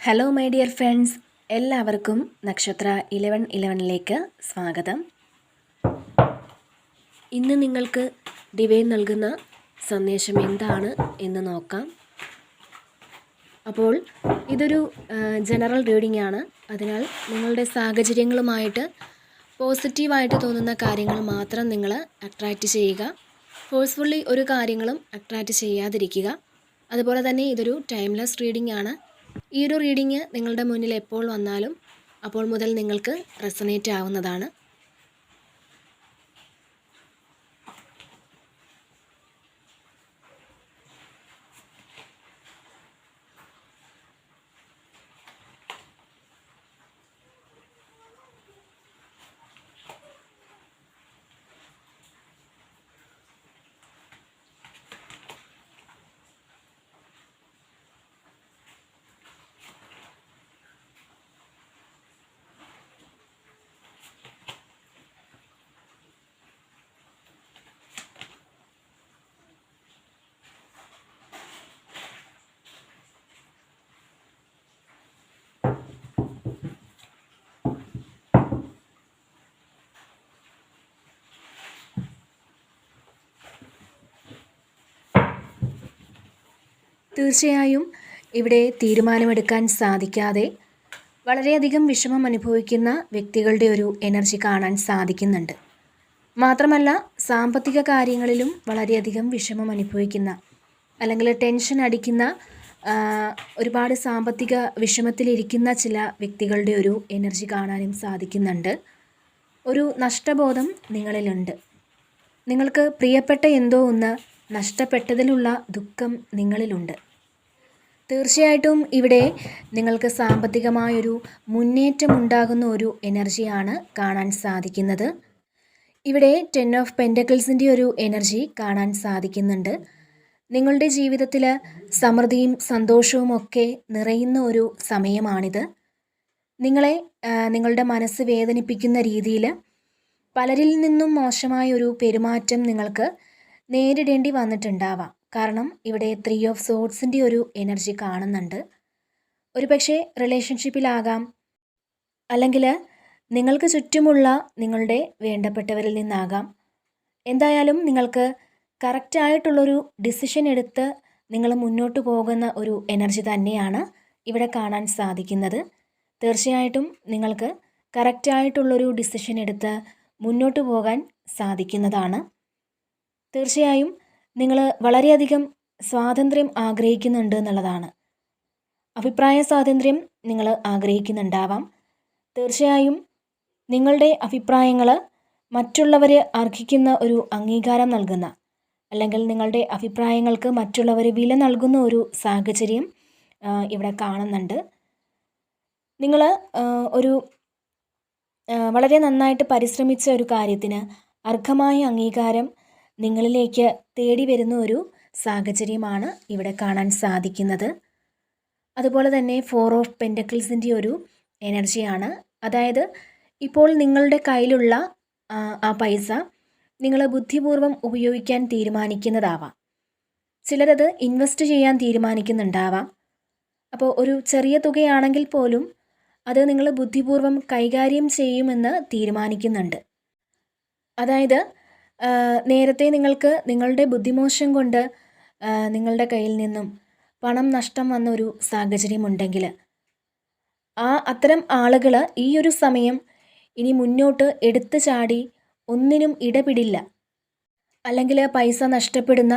Hello my dear friends, എല്ലാവർക്കും നക്ഷത്ര 1111ലേക്ക് സ്വാഗതം. ഇന്ന് നിങ്ങൾക്ക് ഡിവൈൻ നൽകുന്ന സന്ദേശം എന്താണ് എന്ന് നോക്കാം. അപ്പോൾ ഇതൊരു ജനറൽ റീഡിംഗ് ആണ്. അതിനാൽ നിങ്ങളുടെ സാഹചര്യങ്ങളുമായിട്ട് പോസിറ്റീവായിട്ട് തോന്നുന്ന കാര്യങ്ങൾ മാത്രം നിങ്ങൾ അട്രാക്റ്റ് ചെയ്യുക. ഫോഴ്സ്ഫുള്ളി ഒരു കാര്യങ്ങളും അട്രാക്റ്റ് ചെയ്യാതിരിക്കുക. അതുപോലെ തന്നെ ഇതൊരു ടൈംലെസ് റീഡിംഗ് ആണ്. ഈ ഒരു റീഡിങ് നിങ്ങളുടെ മുന്നിൽ എപ്പോൾ വന്നാലും അപ്പോൾ മുതൽ നിങ്ങൾക്ക് റെസണേറ്റ് ആവുന്നതാണ്. തീർച്ചയായും ഇവിടെ തീരുമാനമെടുക്കാൻ സാധിക്കാതെ വളരെയധികം വിഷമം അനുഭവിക്കുന്ന വ്യക്തികളുടെ ഒരു എനർജി കാണാൻ സാധിക്കുന്നുണ്ട്. മാത്രമല്ല സാമ്പത്തിക കാര്യങ്ങളിലും വളരെയധികം വിഷമം അനുഭവിക്കുന്ന അല്ലെങ്കിൽ ടെൻഷൻ അടിക്കുന്ന ഒരുപാട് സാമ്പത്തിക വിഷമത്തിലിരിക്കുന്ന ചില വ്യക്തികളുടെ ഒരു എനർജി കാണാനും സാധിക്കുന്നുണ്ട്. ഒരു നഷ്ടബോധം നിങ്ങളിലുണ്ട്. നിങ്ങൾക്ക് പ്രിയപ്പെട്ട എന്തോ ഒന്ന് നഷ്ടപ്പെട്ടതിലുള്ള ദുഃഖം നിങ്ങളിലുണ്ട്. തീർച്ചയായിട്ടും ഇവിടെ നിങ്ങൾക്ക് സാമ്പത്തികമായൊരു മുന്നേറ്റം ഉണ്ടാകുന്ന ഒരു എനർജിയാണ് കാണാൻ സാധിക്കുന്നത്. ഇവിടെ 10 ഓഫ് പെൻറ്റക്കിൾസിൻ്റെ ഒരു എനർജി കാണാൻ സാധിക്കുന്നുണ്ട്. നിങ്ങളുടെ ജീവിതത്തിൽ സമൃദ്ധിയും സന്തോഷവും ഒക്കെ നിറയുന്ന ഒരു സമയമാണിത്. നിങ്ങളുടെ മനസ്സ് വേദനിപ്പിക്കുന്ന രീതിയിൽ പലരിൽ നിന്നും മോശമായ ഒരു പെരുമാറ്റം നിങ്ങൾക്ക് നേരിടേണ്ടി വന്നിട്ടുണ്ടാവാം. കാരണം ഇവിടെ 3 ഓഫ് സോഡ്സിൻ്റെ ഒരു എനർജി കാണുന്നുണ്ട്. ഒരു പക്ഷേ റിലേഷൻഷിപ്പിലാകാം, അല്ലെങ്കിൽ നിങ്ങൾക്ക് ചുറ്റുമുള്ള നിങ്ങളുടെ വേണ്ടപ്പെട്ടവരിൽ നിന്നാകാം. എന്തായാലും നിങ്ങൾക്ക് കറക്റ്റായിട്ടുള്ളൊരു ഡിസിഷൻ എടുത്ത് നിങ്ങൾ മുന്നോട്ട് പോകുന്ന ഒരു എനർജി തന്നെയാണ് ഇവിടെ കാണാൻ സാധിക്കുന്നത്. തീർച്ചയായിട്ടും നിങ്ങൾക്ക് കറക്റ്റായിട്ടുള്ളൊരു ഡിസിഷൻ എടുത്ത് മുന്നോട്ട് പോകാൻ സാധിക്കുന്നതാണ്. തീർച്ചയായും നിങ്ങൾ വളരെയധികം സ്വാതന്ത്ര്യം ആഗ്രഹിക്കുന്നുണ്ട് എന്നുള്ളതാണ്. അഭിപ്രായ സ്വാതന്ത്ര്യം നിങ്ങൾ ആഗ്രഹിക്കുന്നുണ്ടാവാം. തീർച്ചയായും നിങ്ങളുടെ അഭിപ്രായങ്ങൾ മറ്റുള്ളവർ അർഹിക്കുന്ന ഒരു അംഗീകാരം നൽകുന്ന, അല്ലെങ്കിൽ നിങ്ങളുടെ അഭിപ്രായങ്ങൾക്ക് മറ്റുള്ളവർ വില നൽകുന്ന ഒരു സാഹചര്യം ഇവിടെ കാണുന്നുണ്ട്. നിങ്ങൾ ഒരു വളരെ നന്നായിട്ട് പരിശ്രമിച്ച ഒരു കാര്യത്തിന് അർഹമായ അംഗീകാരം നിങ്ങളിലേക്ക് തേടി വരുന്ന ഒരു സാഹചര്യമാണ് ഇവിടെ കാണാൻ സാധിക്കുന്നത്. അതുപോലെ തന്നെ 4 ഓഫ് പെൻറ്റക്കിൾസിൻ്റെ ഒരു എനർജിയാണ്. അതായത് ഇപ്പോൾ നിങ്ങളുടെ കയ്യിലുള്ള ആ പൈസ നിങ്ങൾ ബുദ്ധിപൂർവ്വം ഉപയോഗിക്കാൻ തീരുമാനിക്കുന്നതാവാം. ചിലരത് ഇൻവെസ്റ്റ് ചെയ്യാൻ തീരുമാനിക്കുന്നുണ്ടാവാം. അപ്പോൾ ഒരു ചെറിയ തുകയാണെങ്കിൽ പോലും അത് നിങ്ങൾ ബുദ്ധിപൂർവ്വം കൈകാര്യം ചെയ്യുമെന്ന് തീരുമാനിക്കുന്നുണ്ട്. അതായത് നേരത്തെ നിങ്ങൾക്ക് നിങ്ങളുടെ ബുദ്ധിമോശം കൊണ്ട് നിങ്ങളുടെ കയ്യിൽ നിന്നും പണം നഷ്ടം വന്ന ഒരു സാഹചര്യമുണ്ടെങ്കിൽ അത്തരം ആളുകൾ ഈ ഒരു സമയം ഇനി മുന്നോട്ട് എടുത്തു ചാടി ഒന്നിനും ഇടപെടില്ല, അല്ലെങ്കിൽ പൈസ നഷ്ടപ്പെടുന്ന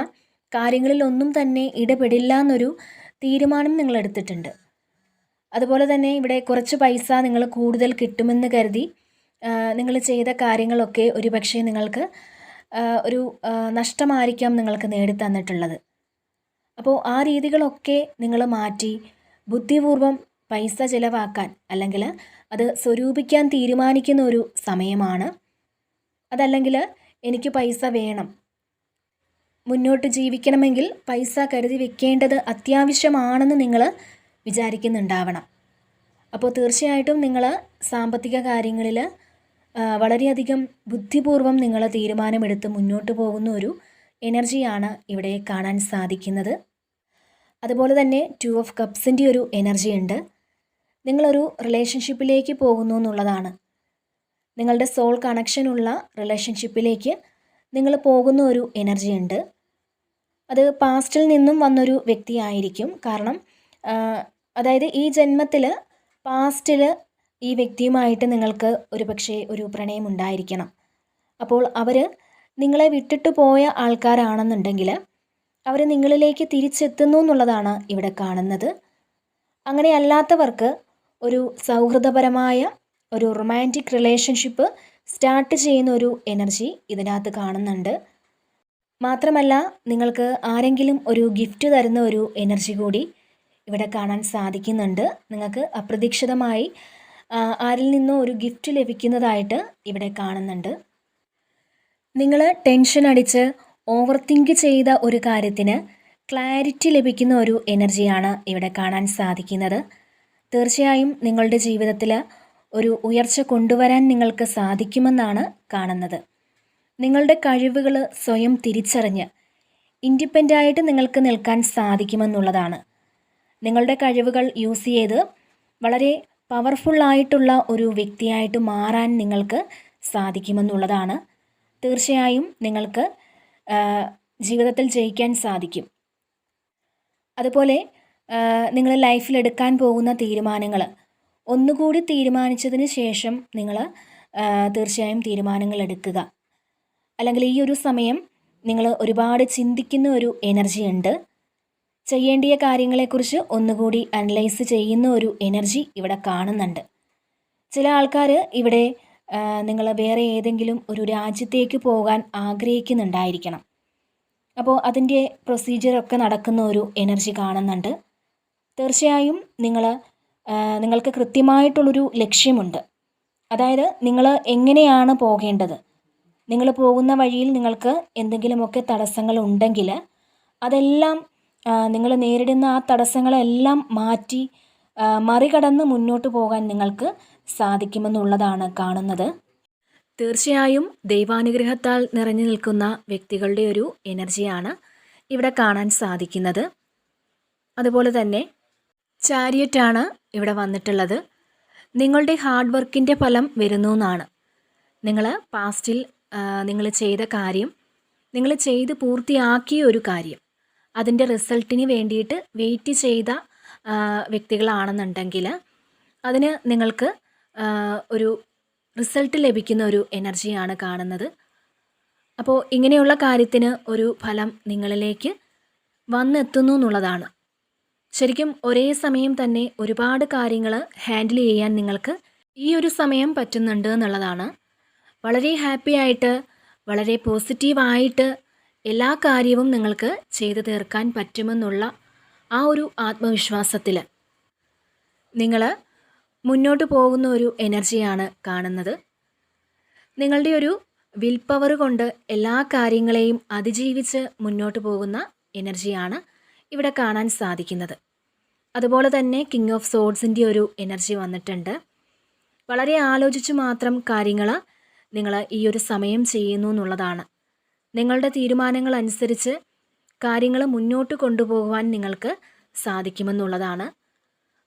കാര്യങ്ങളിലൊന്നും തന്നെ ഇടപെടില്ല എന്നൊരു തീരുമാനം നിങ്ങൾ എടുത്തിട്ടുണ്ട്. അതുപോലെ തന്നെ ഇവിടെ കുറച്ച് പൈസ നിങ്ങൾ കൂടുതൽ കിട്ടുമെന്ന് കരുതി നിങ്ങൾ ചെയ്ത കാര്യങ്ങളൊക്കെ ഒരുപക്ഷെ നിങ്ങൾക്ക് ഒരു നഷ്ടമായിരിക്കാം നിങ്ങൾക്ക് നേടിത്തന്നിട്ടുള്ളത്. അപ്പോൾ ആ രീതികളൊക്കെ നിങ്ങൾ മാറ്റി ബുദ്ധിപൂർവ്വം പൈസ ചിലവാക്കാൻ, അല്ലെങ്കിൽ അത് സ്വരൂപിക്കാൻ തീരുമാനിക്കുന്ന ഒരു സമയമാണ്. അതല്ലെങ്കിൽ എനിക്ക് പൈസ വേണം, മുന്നോട്ട് ജീവിക്കണമെങ്കിൽ പൈസ കരുതി വെക്കേണ്ടത് അത്യാവശ്യമാണെന്ന് നിങ്ങൾ വിചാരിക്കുന്നുണ്ടാവണം. അപ്പോൾ തീർച്ചയായിട്ടും നിങ്ങൾ സാമ്പത്തിക കാര്യങ്ങളിൽ വളരെയധികം ബുദ്ധിപൂർവ്വം നിങ്ങൾ തീരുമാനമെടുത്ത് മുന്നോട്ട് പോകുന്ന ഒരു എനർജിയാണ് ഇവിടെ കാണാൻ സാധിക്കുന്നത്. അതുപോലെ തന്നെ 2 ഓഫ് കപ്സിൻ്റെ ഒരു എനർജി ഉണ്ട്. നിങ്ങളൊരു റിലേഷൻഷിപ്പിലേക്ക് പോകുന്നു എന്നുള്ളതാണ്. നിങ്ങളുടെ സോൾ കണക്ഷനുള്ള റിലേഷൻഷിപ്പിലേക്ക് നിങ്ങൾ പോകുന്ന ഒരു എനർജി ഉണ്ട്. അത് പാസ്റ്റിൽ നിന്നും വന്നൊരു വ്യക്തിയായിരിക്കും. കാരണം അതായത് ഈ ജന്മത്തിൽ പാസ്റ്റിൽ ഈ വ്യക്തിയുമായിട്ട് നിങ്ങൾക്ക് ഒരു പ്രണയം ഉണ്ടായിരിക്കണം. അപ്പോൾ അവർ നിങ്ങളെ വിട്ടിട്ട് പോയ ആൾക്കാരാണെന്നുണ്ടെങ്കിൽ അവർ നിങ്ങളിലേക്ക് തിരിച്ചെത്തുന്നു എന്നുള്ളതാണ് ഇവിടെ കാണുന്നത്. അങ്ങനെ അല്ലാത്തവർക്ക് ഒരു സൗഹൃദപരമായ ഒരു റൊമാൻറ്റിക് റിലേഷൻഷിപ്പ് സ്റ്റാർട്ട് ചെയ്യുന്ന ഒരു എനർജി ഇതിനകത്ത് കാണുന്നുണ്ട്. മാത്രമല്ല നിങ്ങൾക്ക് ആരെങ്കിലും ഒരു ഗിഫ്റ്റ് തരുന്ന ഒരു എനർജി കൂടി ഇവിടെ കാണാൻ സാധിക്കുന്നുണ്ട്. നിങ്ങൾക്ക് അപ്രതീക്ഷിതമായി ആരിൽ നിന്നോ ഒരു ഗിഫ്റ്റ് ലഭിക്കുന്നതായിട്ട് ഇവിടെ കാണുന്നുണ്ട്. നിങ്ങൾ ടെൻഷൻ അടിച്ച് ഓവർ തിങ്ക് ചെയ്ത ഒരു കാര്യത്തിന് ക്ലാരിറ്റി ലഭിക്കുന്ന ഒരു എനർജിയാണ് ഇവിടെ കാണാൻ സാധിക്കുന്നത്. തീർച്ചയായും നിങ്ങളുടെ ജീവിതത്തിൽ ഒരു ഉയർച്ച കൊണ്ടുവരാൻ നിങ്ങൾക്ക് സാധിക്കുമെന്നാണ് കാണുന്നത്. നിങ്ങളുടെ കഴിവുകൾ സ്വയം തിരിച്ചറിഞ്ഞ് ഇൻഡിപെൻഡൻ്റായിട്ട് നിങ്ങൾക്ക് നിൽക്കാൻ സാധിക്കുമെന്നുള്ളതാണ്. നിങ്ങളുടെ കഴിവുകൾ യൂസ് ചെയ്ത് വളരെ പവർഫുള്ളായിട്ടുള്ള ഒരു വ്യക്തിയായിട്ട് മാറാൻ നിങ്ങൾക്ക് സാധിക്കുമെന്നുള്ളതാണ്. തീർച്ചയായും നിങ്ങൾക്ക് ജീവിതത്തിൽ ജയിക്കാൻ സാധിക്കും. അതുപോലെ നിങ്ങൾ ലൈഫിൽ എടുക്കാൻ പോകുന്ന തീരുമാനങ്ങൾ ഒന്നുകൂടി തീരുമാനിച്ചതിന് ശേഷം നിങ്ങൾ തീർച്ചയായും തീരുമാനങ്ങൾ എടുക്കുക. അല്ലെങ്കിൽ ഈ ഒരു സമയം നിങ്ങൾ ഒരുപാട് ചിന്തിക്കുന്ന ഒരു എനർജി ഉണ്ട്. ചെയ്യേണ്ടിയ കാര്യങ്ങളെക്കുറിച്ച് ഒന്നുകൂടി അനലൈസ് ചെയ്യുന്ന ഒരു എനർജി ഇവിടെ കാണുന്നുണ്ട്. ചില ആൾക്കാർ ഇവിടെ നിങ്ങൾ വേറെ ഏതെങ്കിലും ഒരു രാജ്യത്തേക്ക് പോകാൻ ആഗ്രഹിക്കുന്നുണ്ടായിരിക്കണം. അപ്പോൾ അതിൻ്റെ പ്രൊസീജിയറൊക്കെ നടക്കുന്ന ഒരു എനർജി കാണുന്നുണ്ട്. തീർച്ചയായും നിങ്ങൾക്ക് കൃത്യമായിട്ടുള്ളൊരു ലക്ഷ്യമുണ്ട്. അതായത് നിങ്ങൾ എങ്ങനെയാണ് പോകേണ്ടത്, നിങ്ങൾ പോകുന്ന വഴിയിൽ നിങ്ങൾക്ക് എന്തെങ്കിലുമൊക്കെ തടസ്സങ്ങൾ ഉണ്ടെങ്കിൽ അതെല്ലാം നിങ്ങൾ നേരിടുന്ന ആ തടസ്സങ്ങളെല്ലാം മാറ്റി മറികടന്ന് മുന്നോട്ട് പോകാൻ നിങ്ങൾക്ക് സാധിക്കുമെന്നുള്ളതാണ് കാണുന്നത്. തീർച്ചയായും ദൈവാനുഗ്രഹത്താൽ നിറഞ്ഞു നിൽക്കുന്ന വ്യക്തികളുടെ ഒരു എനർജിയാണ് ഇവിടെ കാണാൻ സാധിക്കുന്നത്. അതുപോലെ തന്നെ ചാരിയറ്റാണ് ഇവിടെ വന്നിട്ടുള്ളത്. നിങ്ങളുടെ ഹാർഡ് വർക്കിൻ്റെ ഫലം വരുന്നു എന്നാണ്. നിങ്ങൾ പാസ്റ്റിൽ നിങ്ങൾ ചെയ്ത കാര്യം, നിങ്ങൾ ചെയ്ത് പൂർത്തിയാക്കിയ ഒരു കാര്യം, അതിൻ്റെ റിസൾട്ടിന് വേണ്ടിയിട്ട് വെയിറ്റ് ചെയ്ത വ്യക്തികളാണെന്നുണ്ടെങ്കിൽ അതിന് നിങ്ങൾക്ക് ഒരു റിസൾട്ട് ലഭിക്കുന്ന ഒരു എനർജിയാണ് കാണുന്നത്. അപ്പോൾ ഇങ്ങനെയുള്ള കാര്യത്തിന് ഒരു ഫലം നിങ്ങളിലേക്ക് വന്നെത്തുന്നു എന്നുള്ളതാണ്. ശരിക്കും ഒരേ സമയം തന്നെ ഒരുപാട് കാര്യങ്ങൾ ഹാൻഡിൽ ചെയ്യാൻ നിങ്ങൾക്ക് ഈ ഒരു സമയം പറ്റുന്നുണ്ട് എന്നുള്ളതാണ്. വളരെ ഹാപ്പി ആയിട്ട്, വളരെ പോസിറ്റീവായിട്ട് എല്ലാ കാര്യവും നിങ്ങൾക്ക് ചെയ്തു തീർക്കാൻ പറ്റുമെന്നുള്ള ആ ഒരു ആത്മവിശ്വാസത്തിൽ നിങ്ങൾ മുന്നോട്ട് പോകുന്ന ഒരു എനർജിയാണ് കാണുന്നത്. നിങ്ങളുടെ ഒരു വിൽ പവർ കൊണ്ട് എല്ലാ കാര്യങ്ങളെയും അതിജീവിച്ച് മുന്നോട്ട് പോകുന്ന എനർജിയാണ് ഇവിടെ കാണാൻ സാധിക്കുന്നത്. അതുപോലെ തന്നെ കിങ് ഓഫ് സോഡ്സിൻ്റെ ഒരു എനർജി വന്നിട്ടുണ്ട്. വളരെ ആലോചിച്ച് മാത്രം കാര്യങ്ങൾ നിങ്ങൾ ഈ ഒരു സമയം ചെയ്യുന്നു എന്നുള്ളതാണ്. നിങ്ങളുടെ തീരുമാനങ്ങൾ അനുസരിച്ച് കാര്യങ്ങൾ മുന്നോട്ട് കൊണ്ടുപോകുവാൻ നിങ്ങൾക്ക് സാധിക്കുമെന്നുള്ളതാണ്.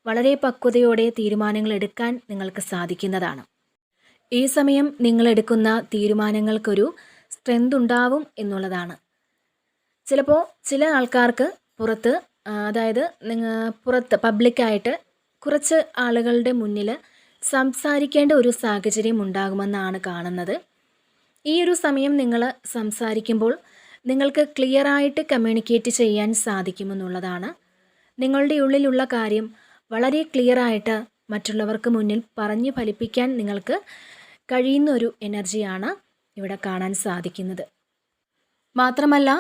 വളരെ പക്വതയോടെ തീരുമാനങ്ങൾ എടുക്കാൻ നിങ്ങൾക്ക് സാധിക്കുന്നതാണ്. ഈ സമയം നിങ്ങൾ എടുക്കുന്ന തീരുമാനങ്ങൾക്കൊരു സ്ട്രെങ്ത് ഉണ്ടാവും എന്നുള്ളതാണ്. ചിലപ്പോൾ ചില ആൾക്കാർക്ക് പുറത്ത്, അതായത് പുറത്ത് പബ്ലിക്കായിട്ട് കുറച്ച് ആളുകളുടെ മുന്നിൽ സംസാരിക്കേണ്ട ഒരു സാഹചര്യം ഉണ്ടാകുമെന്നാണ് കാണുന്നത്. ഈ ഒരു സമയം നിങ്ങൾ സംസാരിക്കുമ്പോൾ നിങ്ങൾക്ക് ക്ലിയറായിട്ട് കമ്മ്യൂണിക്കേറ്റ് ചെയ്യാൻ സാധിക്കുമെന്നുള്ളതാണ്. നിങ്ങളുടെ ഉള്ളിലുള്ള കാര്യം വളരെ ക്ലിയറായിട്ട് മറ്റുള്ളവർക്ക് മുന്നിൽ പറഞ്ഞു ഫലിപ്പിക്കാൻ നിങ്ങൾക്ക് കഴിയുന്ന ഒരു എനർജിയാണ് ഇവിടെ കാണാൻ സാധിക്കുന്നത്. മാത്രമല്ല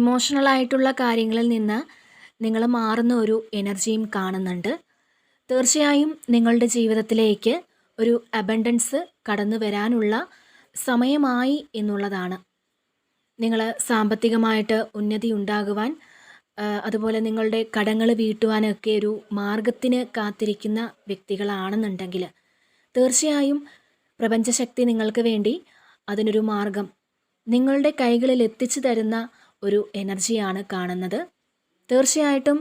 ഇമോഷണലായിട്ടുള്ള കാര്യങ്ങളിൽ നിന്ന് നിങ്ങൾ മാറുന്ന ഒരു എനർജിയും കാണുന്നുണ്ട്. തീർച്ചയായും നിങ്ങളുടെ ജീവിതത്തിലേക്ക് ഒരു അബണ്ടൻസ് കടന്നു വരാനുള്ള സമയമായി എന്നുള്ളതാണ്. നിങ്ങൾ സാമ്പത്തികമായിട്ട് ഉന്നതി ഉണ്ടാകുവാൻ, അതുപോലെ നിങ്ങളുടെ കടങ്ങൾ വീട്ടുവാനൊക്കെ ഒരു മാർഗത്തിന് കാത്തിരിക്കുന്ന വ്യക്തികളാണെന്നുണ്ടെങ്കിൽ തീർച്ചയായും പ്രപഞ്ചശക്തി നിങ്ങൾക്ക് വേണ്ടി അതിനൊരു മാർഗം നിങ്ങളുടെ കൈകളിൽ എത്തിച്ചു തരുന്ന ഒരു എനർജിയാണ് കാണുന്നത്. തീർച്ചയായിട്ടും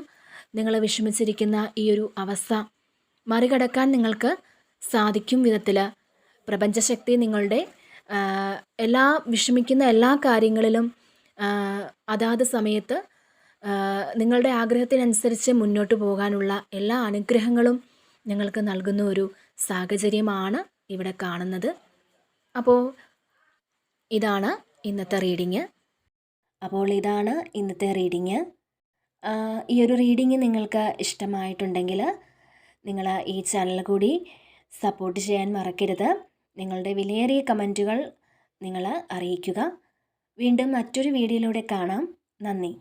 നിങ്ങൾ വിഷമിച്ചിരിക്കുന്ന ഈ ഒരു അവസ്ഥ മറികടക്കാൻ നിങ്ങൾക്ക് സാധിക്കും വിധത്തിൽ പ്രപഞ്ചശക്തി നിങ്ങളുടെ എല്ലാ വിഷമിക്കുന്ന എല്ലാ കാര്യങ്ങളിലും അതാത് സമയത്ത് നിങ്ങളുടെ ആഗ്രഹത്തിനനുസരിച്ച് മുന്നോട്ട് പോകാനുള്ള എല്ലാ അനുഗ്രഹങ്ങളും നിങ്ങൾക്ക് നൽകുന്ന ഒരു സാഹചര്യമാണ് ഇവിടെ കാണുന്നത്. അപ്പോൾ ഇതാണ് ഇന്നത്തെ റീഡിങ്. ഈ ഒരു റീഡിങ് നിങ്ങൾക്ക് ഇഷ്ടമായിട്ടുണ്ടെങ്കിൽ നിങ്ങൾ ഈ ചാനൽ കൂടി സപ്പോർട്ട് ചെയ്യാൻ മറക്കരുത്. നിങ്ങളുടെ വിലയേറിയ കമൻറ്റുകൾ നിങ്ങൾ അറിയിക്കുക. വീണ്ടും മറ്റൊരു വീഡിയോയിലൂടെ കാണാം. നന്ദി.